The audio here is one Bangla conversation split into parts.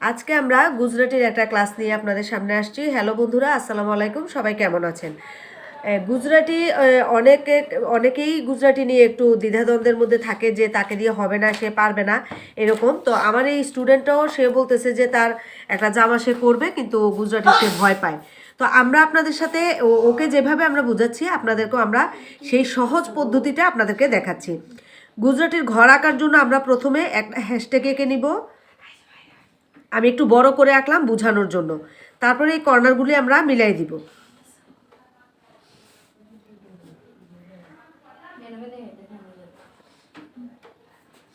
আজকে আমরা গুজরাটির একটা ক্লাস নিয়ে আপনাদের সামনে আসছি। হ্যালো বন্ধুরা, আসসালামু আলাইকুম। সবাই কেমন আছেন? গুজরাটি অনেকেই গুজরাটি নিয়ে একটু দ্বিধাদ্বন্দ্বের মধ্যে থাকে যে তাকে দিয়ে হবে না, সে পারবে না, এরকম। তো আমার এই স্টুডেন্টটাও সে বলতেছে যে তার একটা জামা সে করবে, কিন্তু গুজরাটি সে ভয় পায়। তো আমরা আপনাদের সাথে ওকে যেভাবে আমরা বুঝাচ্ছি, আপনাদেরকেও আমরা সেই সহজ পদ্ধতিটা আপনাদেরকে দেখাচ্ছি। গুজরাটির ঘর আঁকার জন্য আমরা প্রথমে একটা হ্যাশট্যাগ এঁকে নিব। আমি একটু বড় করে আঁকলাম বোঝানোর জন্য। তারপরে এই কর্নারগুলি আমরা মিলাই দিব।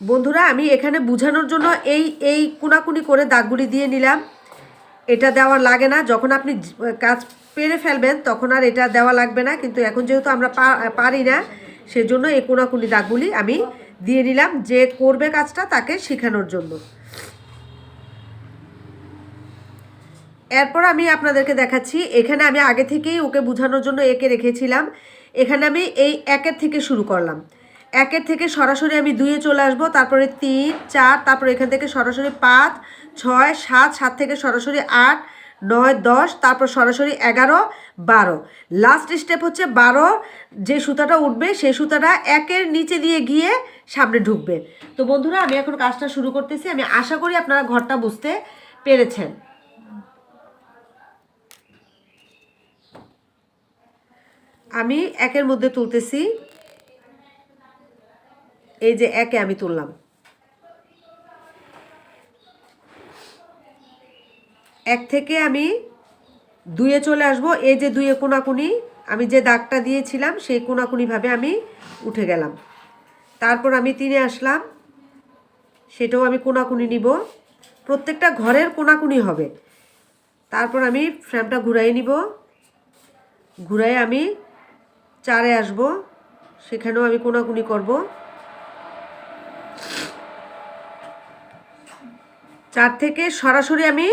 বন্ধুরা, আমি এখানে বোঝানোর জন্য এই এই কোনাকুনি করে দাগগুলি দিয়ে নিলাম। এটা দেওয়া লাগে না, যখন আপনি কাজ পেরে ফেলবেন তখন আর এটা দেওয়া লাগবে না, কিন্তু এখন যেহেতু আমরা পারি না, সেজন্য এই কোনাকুনি দাগগুলি আমি দিয়ে নিলাম, যে করবে কাজটা তাকে শেখানোর জন্য। এরপর আমি আপনাদেরকে দেখাচ্ছি, এখানে আমি আগে থেকেই ওকে বোঝানোর জন্য একে রেখেছিলাম। এখানে আমি এই একের থেকে শুরু করলাম। একের থেকে সরাসরি আমি দুইয়ে চলে আসবো, তারপরে 3, 4, তারপরে এখান থেকে সরাসরি 5, 6, 7, 7 থেকে সরাসরি 8, 9, 10, তারপর সরাসরি 11, 12। লাস্ট স্টেপ হচ্ছে 12। যে সুতাটা উঠবে সেই সুতাটা একের নিচে দিয়ে গিয়ে সামনে ঢুকবে। তো বন্ধুরা, আমি এখন কাজটা শুরু করতেছি। আমি আশা করি আপনারা ঘরটা বুঝতে পেরেছেন। আমি একের মধ্যে তুলতেছি, এই যে একে আমি তুললাম। এক থেকে আমি দুইয়ে চলে আসব। এই যে দুইয়ে কোনাকুনি আমি যে দাগটা দিয়েছিলাম সেই কোনাকুনিভাবে আমি উঠে গেলাম। তারপর আমি 3-এ আসলাম, সেটাও আমি কোনাকুনি নিব। প্রত্যেকটা ঘরের কোনাকুনি হবে। তারপর আমি ফ্রেমটা ঘুরাই নিব, ঘুরাই আমি 4-এ আসব, সেখানেও আমি কোনাকুনি করব। 4 থেকে সরাসরি আমি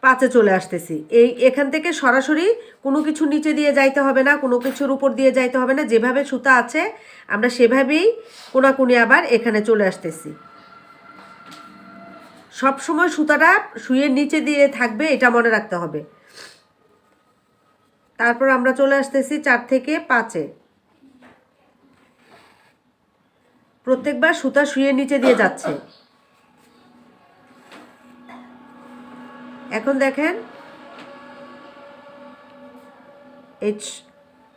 5-এ চলে আসতেছি। এখান থেকে সরাসরি কোনো কিছু নিচে দিয়ে যাইতে হবে না, কোনো কিছুর উপর দিয়ে যাইতে হবে না, যেভাবে সুতা আছে আমরা সেভাবেই কোনাকুনি আবার এখানে চলে আসতেছি। সব সময় সুতাটা সুইয়ের নিচে দিয়ে থাকবে, এটা মনে রাখতে হবে। তারপর আমরা চলে আসতেছি 4 থেকে 5-এ। প্রত্যেকবার সুতা সুইয়ের নিচে দিয়ে যাচ্ছে। এখন দেখেন, এই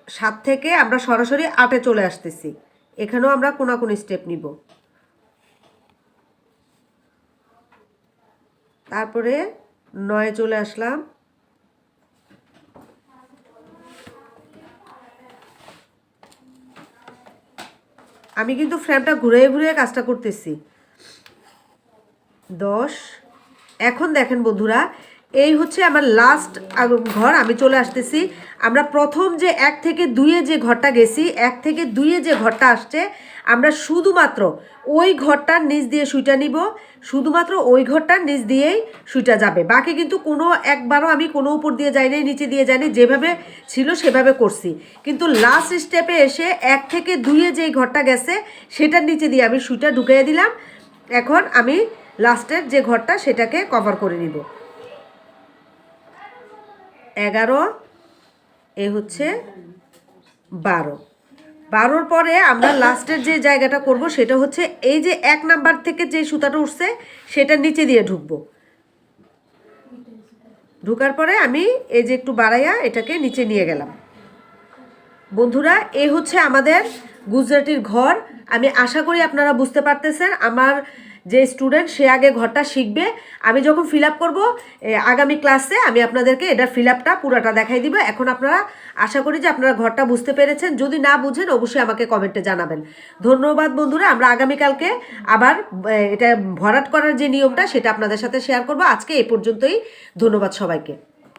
7 থেকে আমরা সরাসরি 8-এ চলে আসতেছি। এখানেও আমরা কোনাকুনি স্টেপ নিব। তারপরে 9-এ চলে আসলাম। আমি কিন্তু ফ্রেমটা ঘুরিয়ে ঘুরিয়ে কাজটা করতেছি। 10। এখন দেখেন বন্ধুরা, এই হচ্ছে আমার লাস্ট ঘর। আমি চলে আসতেছি। আমরা প্রথম যে 1 থেকে 2-এ যে ঘরটা গেছি, 1 থেকে 2-এ যে ঘরটা আসছে, আমরা শুধুমাত্র ওই ঘরটার নিচ দিয়ে সুইটা নিব। শুধুমাত্র ওই ঘরটার নিচ দিয়েই সুইটা যাবে। বাকি কিন্তু কোনো একবারও আমি কোনো উপর দিয়ে যাইনি, নিচে দিয়ে যাইনি, যেভাবে ছিল সেভাবে করছি। কিন্তু লাস্ট স্টেপে এসে 1 থেকে 2-এ যেই ঘরটা গেছে সেটার নিচে দিয়ে আমি সুইটা ঢুকিয়ে দিলাম। এখন আমি লাস্টের যে ঘরটা সেটাকে কভার করে নিব। 11, এ হচ্ছে 12। 12-র পরে আমরা লাস্টের যে জায়গাটা করব সেটা হচ্ছে এই যে 1 নাম্বার থেকে যে সুতাটা উঠছে সেটার নিচে দিয়ে ঢুকবো। ঢুকার পরে আমি এই যে একটু বাড়াইয়া এটাকে নিচে নিয়ে গেলাম। বন্ধুরা, এই হচ্ছে আমাদের গুজরাটির ঘর। আমি আশা করি আপনারা বুঝতে পারতেছেন। আমার যে স্টুডেন্ট সে আগে ঘরটা শিখবে। আমি যখন ফিল আপ করবো আগামী ক্লাসে, আমি আপনাদেরকে এটার ফিল আপটা পুরাটা দেখাই দিব। এখন আপনারা আশা করি যে আপনারা ঘরটা বুঝতে পেরেছেন। যদি না বুঝেন অবশ্যই আমাকে কমেন্টে জানাবেন। ধন্যবাদ বন্ধুরা। আমরা আগামীকালকে আবার এটা ভরাট করার যে নিয়মটা সেটা আপনাদের সাথে শেয়ার করব। আজকে এই পর্যন্তই। ধন্যবাদ সবাইকে।